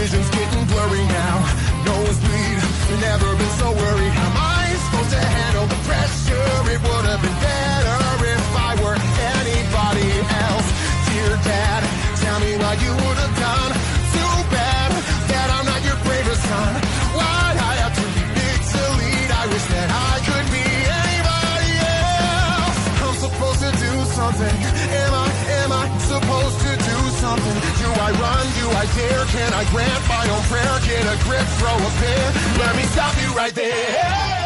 vision's getting blurry now. Nosebleed, never been so worried. How am I supposed to handle the pressure? It would have been better if I were anybody else. Dear Dad, tell me what you would have done. Too bad that I'm not your bravest son. Why'd I have to be big to lead? I wish that I could be anybody else. I'm supposed to do something. Am I supposed to do something? Do I run? Do I dare? Can I grant my own prayer? Get a grip, throw a pair. Let me stop you right there.